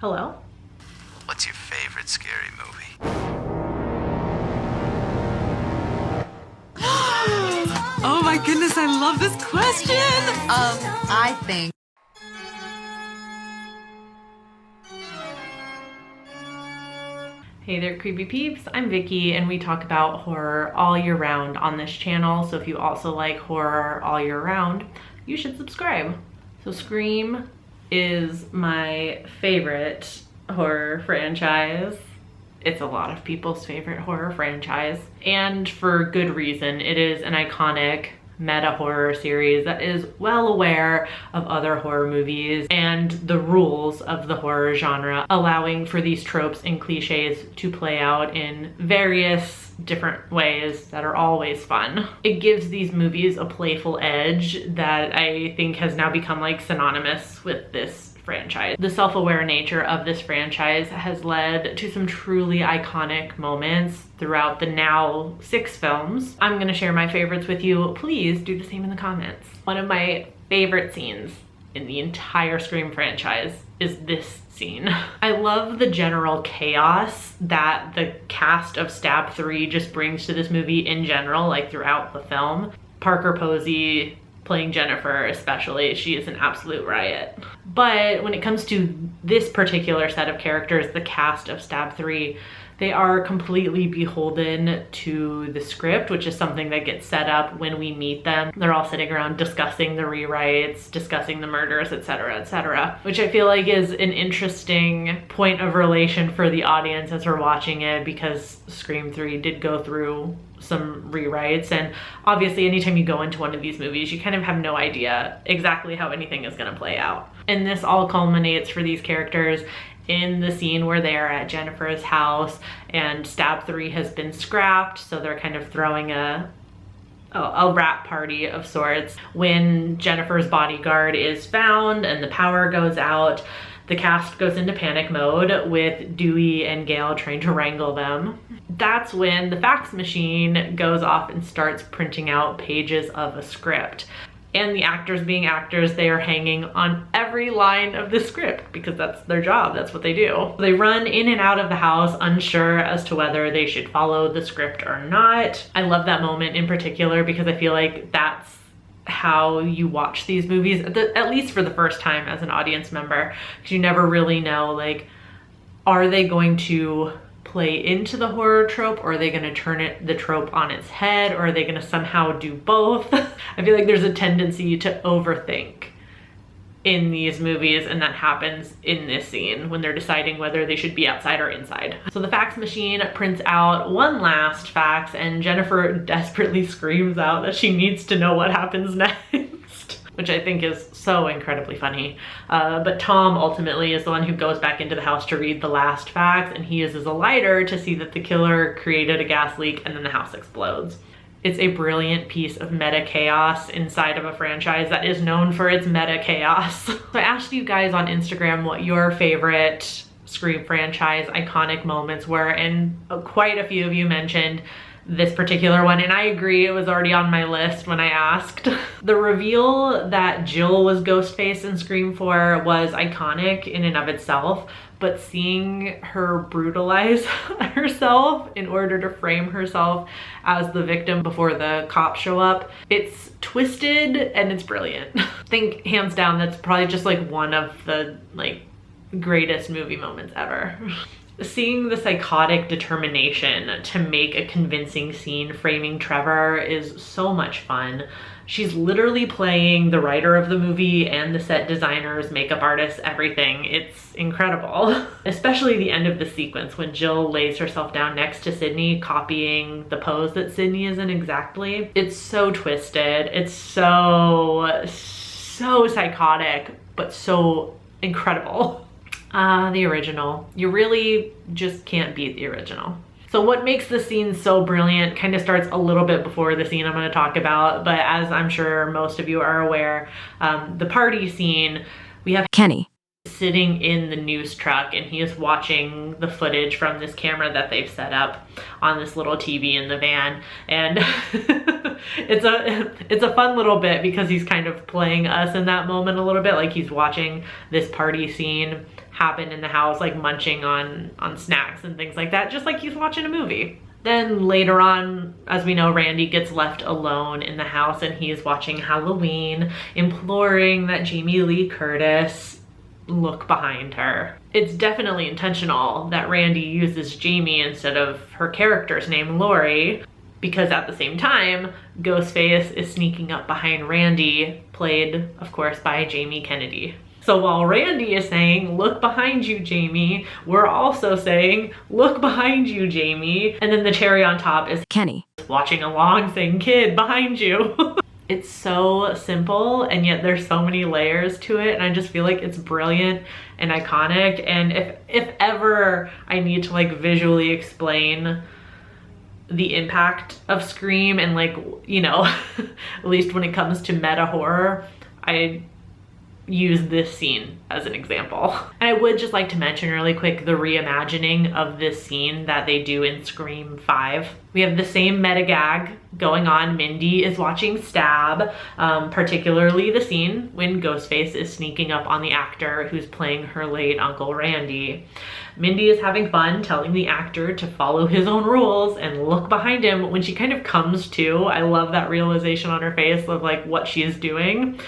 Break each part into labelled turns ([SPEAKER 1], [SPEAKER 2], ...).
[SPEAKER 1] Hello?
[SPEAKER 2] What's your favorite scary movie?
[SPEAKER 3] Oh my goodness, I love this question. I think.
[SPEAKER 1] Hey there, creepy peeps. I'm Vicky, and we talk about horror all year round on this channel. So if you also like horror all year round, you should subscribe. So Scream is my favorite horror franchise. It's a lot of people's favorite horror franchise, and for good reason. It is an iconic meta horror series that is well aware of other horror movies and the rules of the horror genre, allowing for these tropes and cliches to play out in various different ways that are always fun. It gives these movies a playful edge that I think has now become like synonymous with this franchise. The self-aware nature of this franchise has led to some truly iconic moments throughout the now 6 films. I'm gonna share my favorites with you. Please do the same in the comments. One of my favorite scenes in the entire Scream franchise is this scene. I love the general chaos that the cast of Stab 3 just brings to this movie in general, like throughout the film. Parker Posey playing Jennifer especially, she is an absolute riot. But when it comes to this particular set of characters, the cast of Stab 3, they are completely beholden to the script, which is something that gets set up when we meet them. They're all sitting around discussing the rewrites, discussing the murders, etc., which I feel like is an interesting point of relation for the audience as we're watching it, because Scream 3 did go through some rewrites, and obviously anytime you go into one of these movies, you kind of have no idea exactly how anything is going to play out. And this all culminates for these characters in the scene where they are at Jennifer's house and Stab 3 has been scrapped, so they're kind of throwing a wrap party of sorts. When Jennifer's bodyguard is found and the power goes out, the cast goes into panic mode with Dewey and Gail trying to wrangle them. That's when the fax machine goes off and starts printing out pages of a script. And the actors being actors, they are hanging on every line of the script because that's their job, that's what they do. They run in and out of the house unsure as to whether they should follow the script or not. I love that moment in particular because I feel like that's how you watch these movies, at least for the first time as an audience member, because you never really know, like, are they going to play into the horror trope, or are they going to turn the trope on its head, or are they going to somehow do both? I feel like there's a tendency to overthink in these movies, and that happens in this scene when they're deciding whether they should be outside or inside. So the fax machine prints out one last fax, and Jennifer desperately screams out that she needs to know what happens next, which I think is so incredibly funny. But Tom ultimately is the one who goes back into the house to read the last fax, and he uses a lighter to see that the killer created a gas leak and then the house explodes. It's a brilliant piece of meta chaos inside of a franchise that is known for its meta chaos. So I asked you guys on Instagram what your favorite Scream franchise iconic moments were, and quite a few of you mentioned this particular one, and I agree, it was already on my list when I asked. The reveal that Jill was Ghostface in Scream 4 was iconic in and of itself, but seeing her brutalize herself in order to frame herself as the victim before the cops show up, it's twisted and it's brilliant. I think hands down that's probably just like one of the like greatest movie moments ever. Seeing the psychotic determination to make a convincing scene framing Trevor is so much fun. She's literally playing the writer of the movie and the set designers, makeup artists, everything. It's incredible. Especially the end of the sequence when Jill lays herself down next to Sydney, copying the pose that Sydney is in exactly. It's so twisted. It's so psychotic, but so incredible. The original. You really just can't beat the original. So what makes the scene so brilliant kind of starts a little bit before the scene I'm going to talk about, but as I'm sure most of you are aware, the party scene, we have
[SPEAKER 4] Kenny
[SPEAKER 1] sitting in the news truck and he is watching the footage from this camera that they've set up on this little TV in the van, and it's a fun little bit because he's kind of playing us in that moment a little bit, like he's watching this party scene happen in the house, like munching on snacks and things like that, just like he's watching a movie. Then later on, as we know, Randy gets left alone in the house and he's watching Halloween, imploring that Jamie Lee Curtis look behind her. It's definitely intentional that Randy uses Jamie instead of her character's name, Lori, because at the same time, Ghostface is sneaking up behind Randy, played, of course, by Jamie Kennedy. So while Randy is saying, look behind you, Jamie, we're also saying, look behind you, Jamie. And then the cherry on top is
[SPEAKER 3] Kenny
[SPEAKER 1] watching along saying, kid, behind you. It's so simple, and yet there's so many layers to it, and I just feel like it's brilliant and iconic. And if ever I need to like visually explain the impact of Scream and like, you know, at least when it comes to meta horror, I use this scene as an example. And I would just like to mention really quick the reimagining of this scene that they do in Scream 5. We have the same meta gag going on. Mindy is watching Stab, particularly the scene when Ghostface is sneaking up on the actor who's playing her late Uncle Randy. Mindy is having fun telling the actor to follow his own rules and look behind him. When she kind of comes to, I love that realization on her face of like what she is doing.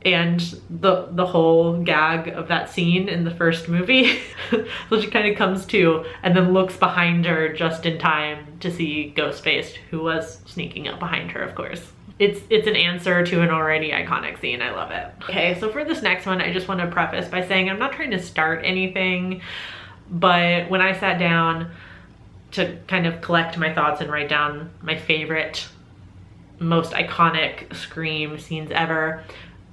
[SPEAKER 1] And the whole gag of that scene in the first movie. So she kind of comes to and then looks behind her just in time to see Ghostface, who was sneaking up behind her, of course. It's an answer to an already iconic scene. I love it. Okay, so for this next one, I just want to preface by saying I'm not trying to start anything, but when I sat down to kind of collect my thoughts and write down my favorite, most iconic Scream scenes ever,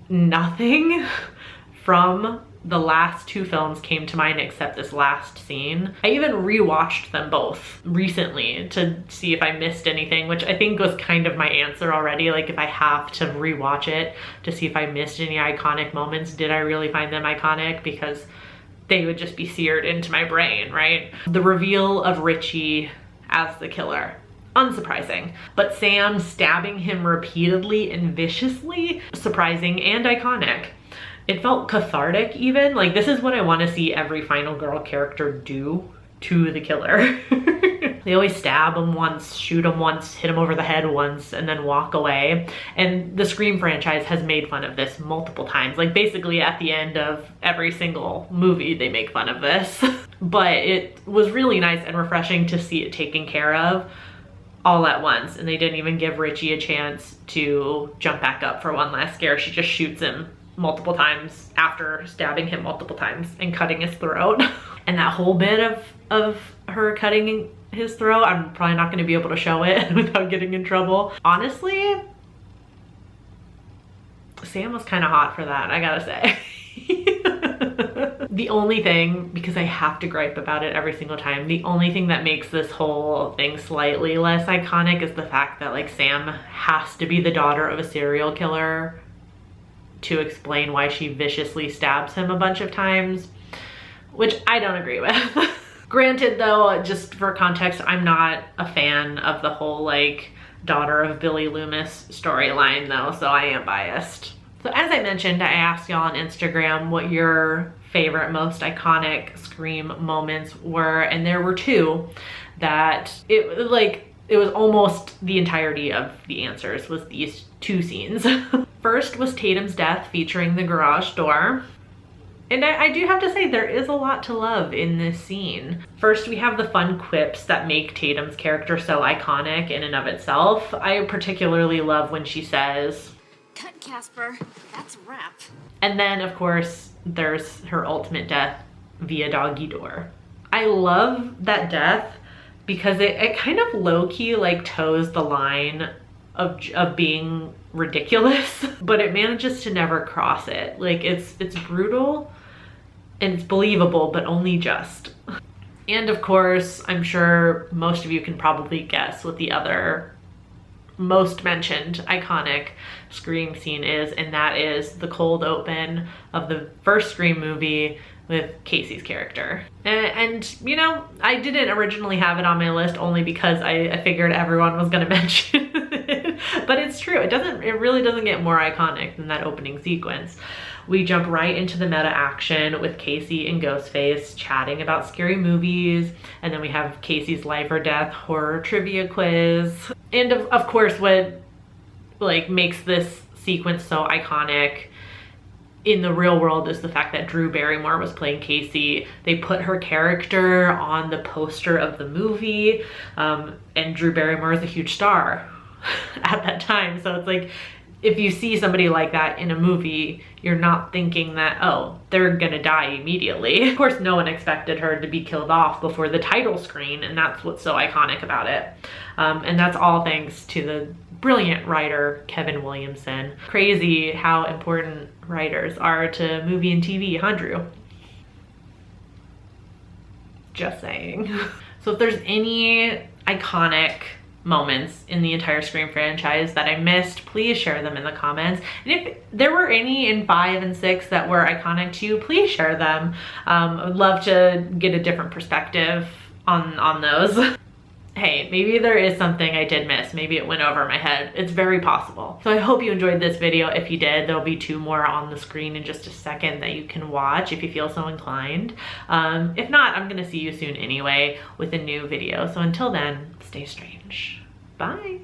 [SPEAKER 1] nothing from the last two films came to mind except this last scene. I even rewatched them both recently to see if I missed anything, which I think was kind of my answer already. Like if I have to rewatch it to see if I missed any iconic moments, did I really find them iconic? Because they would just be seared into my brain, right? The reveal of Richie as the killer. Unsurprising, but Sam stabbing him repeatedly and viciously, surprising and iconic. It felt cathartic even. Like this is what I want to see every Final Girl character do to the killer. They always stab him once, shoot him once, hit him over the head once, and then walk away. And the Scream franchise has made fun of this multiple times. Like basically at the end of every single movie, they make fun of this. But it was really nice and refreshing to see it taken care of all at once, and they didn't even give Richie a chance to jump back up for one last scare. She just shoots him multiple times after stabbing him multiple times and cutting his throat. And that whole bit of her cutting his throat, I'm probably not going to be able to show it without getting in trouble. Honestly, Sam was kind of hot for that, I gotta say. The only thing, because I have to gripe about it every single time, the only thing that makes this whole thing slightly less iconic is the fact that like Sam has to be the daughter of a serial killer to explain why she viciously stabs him a bunch of times, which I don't agree with. Granted though, just for context, I'm not a fan of the whole like daughter of Billy Loomis storyline though, so I am biased. So as I mentioned, I asked y'all on Instagram what your favorite, most iconic Scream moments were, and there were two that it was almost the entirety of the answers was these two scenes. First was Tatum's death featuring the garage door. And I do have to say there is a lot to love in this scene. First, we have the fun quips that make Tatum's character so iconic in and of itself. I particularly love when she says,
[SPEAKER 4] "Cut, Casper. That's a wrap."
[SPEAKER 1] And then, of course, there's her ultimate death via doggy door. I love that death because it kind of low-key like toes the line of being ridiculous, but it manages to never cross it. Like it's brutal and it's believable, but only just. And of course, I'm sure most of you can probably guess what the other most mentioned iconic Scream scene is, and that is the cold open of the first Scream movie with Casey's character. And you know, I didn't originally have it on my list only because I figured everyone was gonna mention it. But it's true. It really doesn't get more iconic than that opening sequence. We jump right into the meta action with Casey and Ghostface chatting about scary movies. And then we have Casey's life or death horror trivia quiz. And of course, what like makes this sequence so iconic in the real world is the fact that Drew Barrymore was playing Casey. They put her character on the poster of the movie, and Drew Barrymore is a huge star at that time. So it's like, if you see somebody like that in a movie, you're not thinking that, oh, they're gonna die immediately. Of course, no one expected her to be killed off before the title screen, and that's what's so iconic about it. And that's all thanks to the brilliant writer, Kevin Williamson. Crazy how important writers are to movie and TV, huh, Drew? Just saying. So if there's any iconic moments in the entire Scream franchise that I missed, please share them in the comments. And if there were any in 5 and 6 that were iconic to you, please share them. I would love to get a different perspective on those. Hey, maybe there is something I did miss. Maybe it went over my head. It's very possible. So I hope you enjoyed this video. If you did, there'll be 2 more on the screen in just a second that you can watch if you feel so inclined. If not, I'm gonna see you soon anyway with a new video. So until then, stay strange. Bye.